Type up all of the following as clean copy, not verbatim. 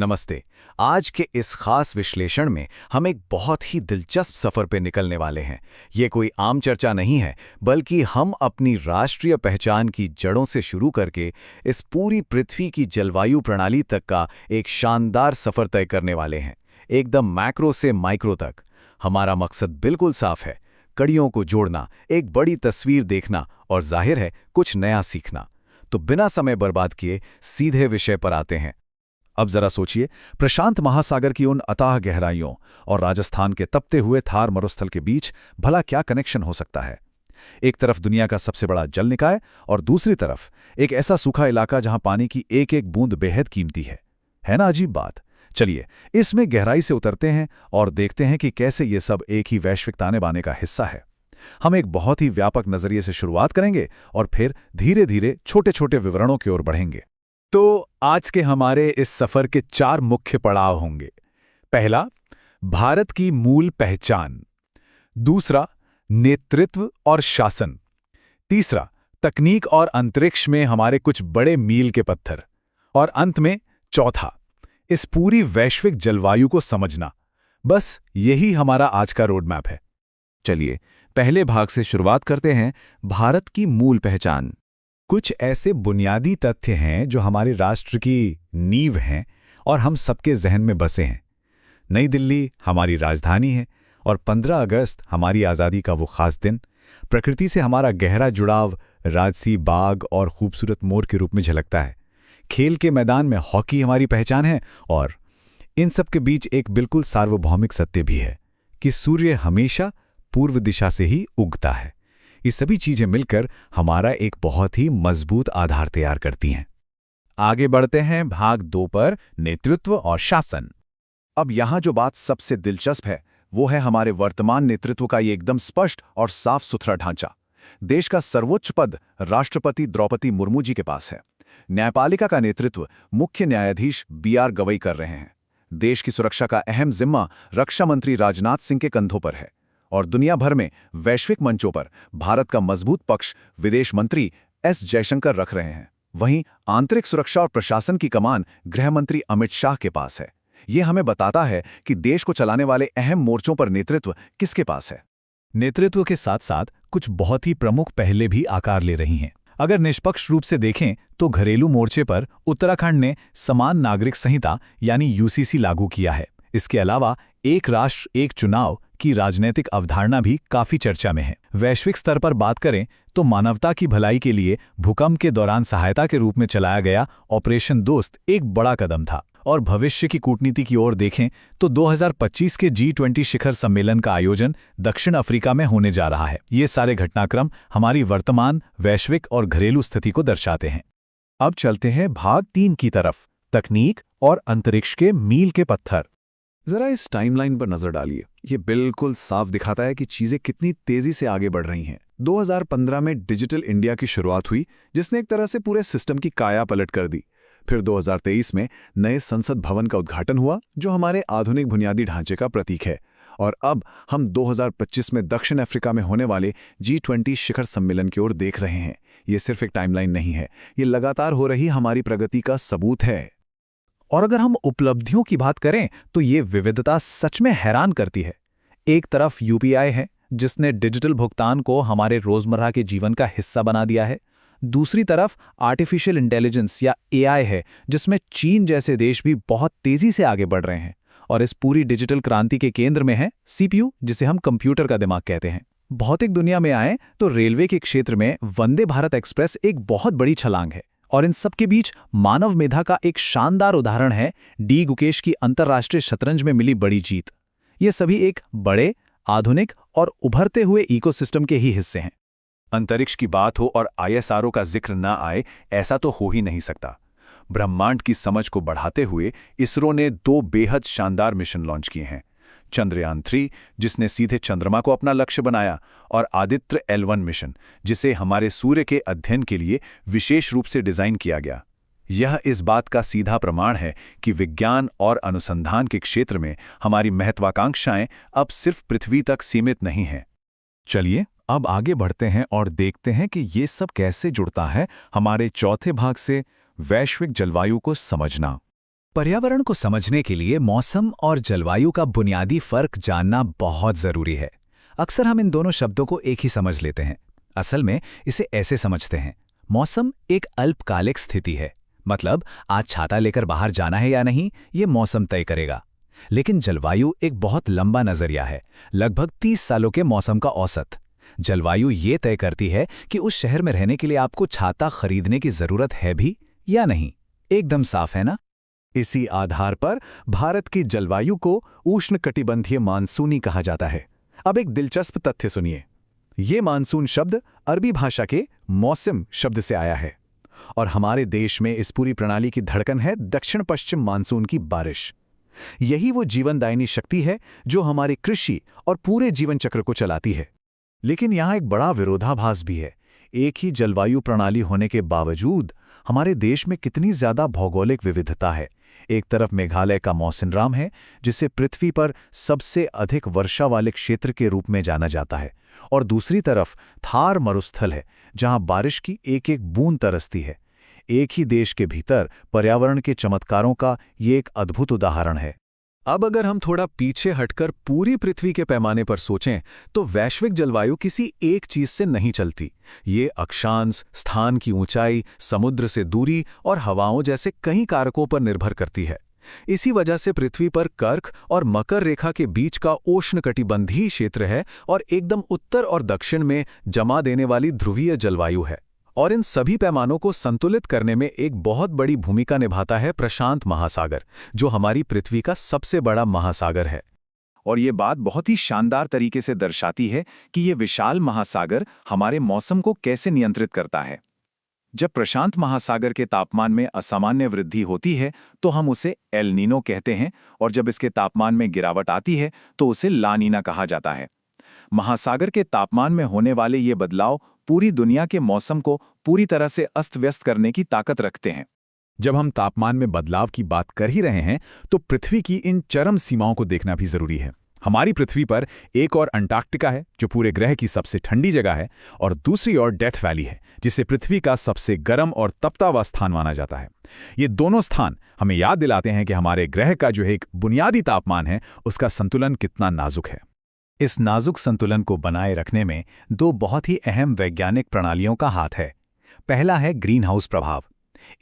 नमस्ते। आज के इस खास विश्लेषण में हम एक बहुत ही दिलचस्प सफर पे निकलने वाले हैं। ये कोई आम चर्चा नहीं है, बल्कि हम अपनी राष्ट्रीय पहचान की जड़ों से शुरू करके इस पूरी पृथ्वी की जलवायु प्रणाली तक का एक शानदार सफर तय करने वाले हैं, एकदम मैक्रो से माइक्रो तक। हमारा मकसद बिल्कुल साफ है, कड़ियों को जोड़ना, एक बड़ी तस्वीर देखना और जाहिर है कुछ नया सीखना। तो बिना समय बर्बाद किए सीधे विषय पर आते हैं। अब जरा सोचिए, प्रशांत महासागर की उन अथाह गहराइयों और राजस्थान के तपते हुए थार मरुस्थल के बीच भला क्या कनेक्शन हो सकता है। एक तरफ दुनिया का सबसे बड़ा जल निकाय और दूसरी तरफ एक ऐसा सूखा इलाका जहां पानी की एक एक बूंद बेहद कीमती है ना अजीब बात। चलिए इसमें गहराई से उतरते हैं और देखते हैं कि कैसे ये सब एक ही वैश्विक ताने बाने का हिस्सा है। हम एक बहुत ही व्यापक नजरिए से शुरुआत करेंगे और फिर धीरे धीरे छोटे छोटे विवरणों की ओर बढ़ेंगे। तो आज के हमारे इस सफर के 4 मुख्य पड़ाव होंगे। पहला, भारत की मूल पहचान। दूसरा, नेतृत्व और शासन। तीसरा, तकनीक और अंतरिक्ष में हमारे कुछ बड़े मील के पत्थर। और अंत में चौथा, इस पूरी वैश्विक जलवायु को समझना। बस यही हमारा आज का रोड मैप है। चलिए पहले भाग से शुरुआत करते हैं, भारत की मूल पहचान। कुछ ऐसे बुनियादी तथ्य हैं जो हमारे राष्ट्र की नींव हैं और हम सबके जहन में बसे हैं। नई दिल्ली हमारी राजधानी है और 15 अगस्त हमारी आज़ादी का वो खास दिन। प्रकृति से हमारा गहरा जुड़ाव राजसी बाग और खूबसूरत मोर के रूप में झलकता है। खेल के मैदान में हॉकी हमारी पहचान है और इन सब के बीच एक बिल्कुल सार्वभौमिक सत्य भी है कि सूर्य हमेशा पूर्व दिशा से ही उगता है। ये सभी चीजें मिलकर हमारा एक बहुत ही मजबूत आधार तैयार करती हैं। आगे बढ़ते हैं भाग 2 पर, नेतृत्व और शासन। अब यहां जो बात सबसे दिलचस्प है वो है हमारे वर्तमान नेतृत्व का ये एकदम स्पष्ट और साफ सुथरा ढांचा। देश का सर्वोच्च पद राष्ट्रपति द्रौपदी मुर्मू जी के पास है। न्यायपालिका का नेतृत्व मुख्य न्यायाधीश BR गवई कर रहे हैं। देश की सुरक्षा का अहम जिम्मा रक्षा मंत्री राजनाथ सिंह के कंधों पर है और दुनिया भर में वैश्विक मंचों पर भारत का मजबूत पक्ष विदेश मंत्री S जयशंकर रख रहे हैं। वहीं आंतरिक सुरक्षा और प्रशासन की कमान गृह मंत्री अमित शाह के पास है। ये हमें बताता है कि देश को चलाने वाले अहम मोर्चों पर नेतृत्व किसके पास है। नेतृत्व के साथ साथ कुछ बहुत ही प्रमुख पहलें भी आकार ले रही हैं। अगर निष्पक्ष रूप से देखें तो घरेलू मोर्चे पर उत्तराखंड ने समान नागरिक संहिता यानी UCC लागू किया है। इसके अलावा एक राष्ट्र एक चुनाव की राजनीतिक अवधारणा भी काफी चर्चा में है। वैश्विक स्तर पर बात करें तो मानवता की भलाई के लिए भूकंप के दौरान सहायता के रूप में चलाया गया ऑपरेशन दोस्त एक बड़ा कदम था। और भविष्य की कूटनीति की ओर देखें तो 2025 के G20 शिखर सम्मेलन का आयोजन दक्षिण अफ्रीका में होने जा रहा है। ये सारे घटनाक्रम हमारी वर्तमान वैश्विक और घरेलू स्थिति को दर्शाते हैं। अब चलते हैं भाग 3 की तरफ, तकनीक और अंतरिक्ष के मील के पत्थर। जरा इस टाइमलाइन पर नजर डालिए। ये बिल्कुल साफ दिखाता है कि चीजें कितनी तेजी से आगे बढ़ रही हैं। 2015 में डिजिटल इंडिया की शुरुआत हुई, जिसने एक तरह से पूरे सिस्टम की काया पलट कर दी। फिर 2023 में नए संसद भवन का उद्घाटन हुआ, जो हमारे आधुनिक बुनियादी ढांचे का प्रतीक है। और अब हम 2025 में दक्षिण अफ्रीका में होने वाले G20 शिखर सम्मेलन की ओर देख रहे हैं। ये सिर्फ एक टाइमलाइन नहीं है, ये लगातार हो रही हमारी प्रगति का सबूत है। और अगर हम उपलब्धियों की बात करें तो ये विविधता सच में हैरान करती है। एक तरफ UPI है, जिसने डिजिटल भुगतान को हमारे रोजमर्रा के जीवन का हिस्सा बना दिया है। दूसरी तरफ आर्टिफिशियल इंटेलिजेंस या AI है, जिसमें चीन जैसे देश भी बहुत तेजी से आगे बढ़ रहे हैं। और इस पूरी डिजिटल क्रांति के केंद्र में है CPU, जिसे हम कंप्यूटर का दिमाग कहते हैं। भौतिक दुनिया में आए तो रेलवे के क्षेत्र में वंदे भारत एक्सप्रेस एक बहुत बड़ी छलांग है। और इन सब के बीच मानव मेधा का एक शानदार उदाहरण है D गुकेश की अंतर्राष्ट्रीय शतरंज में मिली बड़ी जीत। ये सभी एक बड़े, आधुनिक और उभरते हुए इकोसिस्टम के ही हिस्से हैं। अंतरिक्ष की बात हो और ISRO का जिक्र ना आए, ऐसा तो हो ही नहीं सकता। ब्रह्मांड की समझ को बढ़ाते हुए इसरो ने 2 बेहद शानदार मिशन लॉन्च किए हैं। चंद्रयान 3, जिसने सीधे चंद्रमा को अपना लक्ष्य बनाया, और आदित्य L1 मिशन, जिसे हमारे सूर्य के अध्ययन के लिए विशेष रूप से डिजाइन किया गया। यह इस बात का सीधा प्रमाण है कि विज्ञान और अनुसंधान के क्षेत्र में हमारी महत्वाकांक्षाएं अब सिर्फ पृथ्वी तक सीमित नहीं हैं। चलिए अब आगे बढ़ते हैं और देखते हैं कि ये सब कैसे जुड़ता है हमारे चौथे भाग से, वैश्विक जलवायु को समझना। पर्यावरण को समझने के लिए मौसम और जलवायु का बुनियादी फर्क जानना बहुत जरूरी है। अक्सर हम इन दोनों शब्दों को एक ही समझ लेते हैं। असल में इसे ऐसे समझते हैं, मौसम एक अल्पकालिक स्थिति है, मतलब आज छाता लेकर बाहर जाना है या नहीं, ये मौसम तय करेगा। लेकिन जलवायु एक बहुत लंबा नजरिया है, लगभग 30 सालों के मौसम का औसत। जलवायु ये तय करती है कि उस शहर में रहने के लिए आपको छाता खरीदने की जरूरत है भी या नहीं। एकदम साफ है ना? इसी आधार पर भारत की जलवायु को उष्णकटिबंधीय मानसूनी कहा जाता है। अब एक दिलचस्प तथ्य सुनिए। ये मानसून शब्द अरबी भाषा के मौसम शब्द से आया है और हमारे देश में इस पूरी प्रणाली की धड़कन है दक्षिण पश्चिम मानसून की बारिश। यही वो जीवनदायिनी शक्ति है जो हमारी कृषि और पूरे जीवन चक्र को चलाती है। लेकिन यहाँ एक बड़ा विरोधाभास भी है। एक ही जलवायु प्रणाली होने के बावजूद हमारे देश में कितनी ज्यादा भौगोलिक विविधता है। एक तरफ मेघालय का मौसिनराम है, जिसे पृथ्वी पर सबसे अधिक वर्षा वाले क्षेत्र के रूप में जाना जाता है, और दूसरी तरफ थार मरुस्थल है, जहां बारिश की एक एक बूंद तरसती है। एक ही देश के भीतर पर्यावरण के चमत्कारों का ये एक अद्भुत उदाहरण है। अब अगर हम थोड़ा पीछे हटकर पूरी पृथ्वी के पैमाने पर सोचें, तो वैश्विक जलवायु किसी एक चीज से नहीं चलती। ये अक्षांश, स्थान की ऊंचाई, समुद्र से दूरी और हवाओं जैसे कई कारकों पर निर्भर करती है। इसी वजह से पृथ्वी पर कर्क और मकर रेखा के बीच का उष्णकटिबंधीय क्षेत्र है और एकदम उत्तर और दक्षिण में जमा देने वाली ध्रुवीय जलवायु है। और इन सभी पैमानों को संतुलित करने में एक बहुत बड़ी भूमिका निभाता है प्रशांत महासागर, जो हमारी पृथ्वी का सबसे बड़ा महासागर है। और ये बात बहुत ही शानदार तरीके से दर्शाती है कि ये विशाल महासागर हमारे मौसम को कैसे नियंत्रित करता है। जब प्रशांत महासागर के तापमान में असामान्य वृद्धि होती है तो हम उसे एल नीनो कहते हैं, और जब इसके तापमान में गिरावट आती है तो उसे ला नीना कहा जाता है। महासागर के तापमान में होने वाले ये बदलाव पूरी दुनिया के मौसम को पूरी तरह से अस्त-व्यस्त करने की ताकत रखते हैं। जब हम तापमान में बदलाव की बात कर ही रहे हैं, तो पृथ्वी की इन चरम सीमाओं को देखना भी जरूरी है। हमारी पृथ्वी पर एक और अंटार्कटिका है, जो पूरे ग्रह की सबसे ठंडी जगह है, और दूसरी ओर डेथ वैली है, जिसे पृथ्वी का सबसे गर्म और तपता हुआ स्थान माना जाता है। ये दोनों स्थान हमें याद दिलाते हैं कि हमारे ग्रह का जो एक बुनियादी तापमान है, उसका संतुलन कितना नाजुक है। इस नाजुक संतुलन को बनाए रखने में दो बहुत ही अहम वैज्ञानिक प्रणालियों का हाथ है। पहला है ग्रीन हाउस प्रभाव।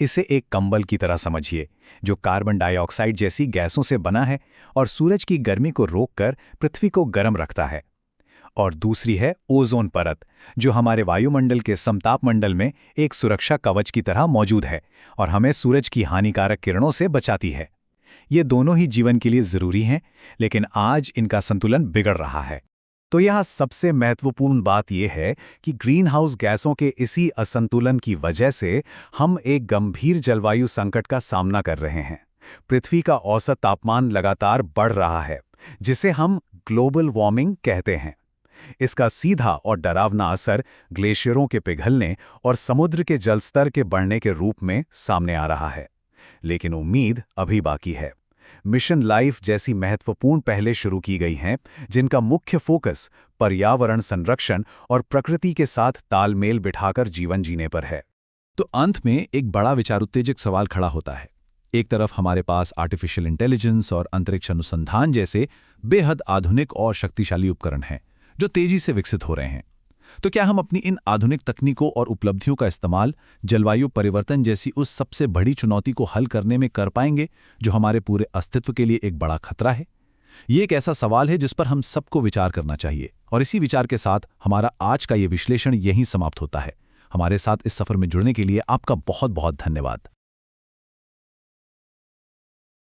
इसे एक कंबल की तरह समझिए, जो कार्बन डाइऑक्साइड जैसी गैसों से बना है और सूरज की गर्मी को रोककर पृथ्वी को गर्म रखता है। और दूसरी है ओजोन परत, जो हमारे वायुमंडल के समतापमंडल में एक सुरक्षा कवच की तरह मौजूद है और हमें सूरज की हानिकारक किरणों से बचाती है। ये दोनों ही जीवन के लिए जरूरी हैं, लेकिन आज इनका संतुलन बिगड़ रहा है। तो यहाँ सबसे महत्वपूर्ण बात यह है कि ग्रीन हाउस गैसों के इसी असंतुलन की वजह से हम एक गंभीर जलवायु संकट का सामना कर रहे हैं। पृथ्वी का औसत तापमान लगातार बढ़ रहा है, जिसे हम ग्लोबल वार्मिंग कहते हैं। इसका सीधा और डरावना असर ग्लेशियरों के पिघलने और समुद्र के जलस्तर के बढ़ने के रूप में सामने आ रहा है। लेकिन उम्मीद अभी बाकी है। मिशन लाइफ जैसी महत्वपूर्ण पहलें शुरू की गई हैं, जिनका मुख्य फोकस पर्यावरण संरक्षण और प्रकृति के साथ तालमेल बिठाकर जीवन जीने पर है। तो अंत में एक बड़ा विचार उत्तेजक सवाल खड़ा होता है। एक तरफ हमारे पास आर्टिफिशियल इंटेलिजेंस और अंतरिक्ष अनुसंधान जैसे बेहद आधुनिक और शक्तिशाली उपकरण हैं, जो तेजी से विकसित हो रहे हैं। तो क्या हम अपनी इन आधुनिक तकनीकों और उपलब्धियों का इस्तेमाल जलवायु परिवर्तन जैसी उस सबसे बड़ी चुनौती को हल करने में कर पाएंगे, जो हमारे पूरे अस्तित्व के लिए एक बड़ा खतरा है? ये एक ऐसा सवाल है जिस पर हम सबको विचार करना चाहिए। और इसी विचार के साथ हमारा आज का ये विश्लेषण यहीं समाप्त होता है। हमारे साथ इस सफर में जुड़ने के लिए आपका बहुत बहुत धन्यवाद।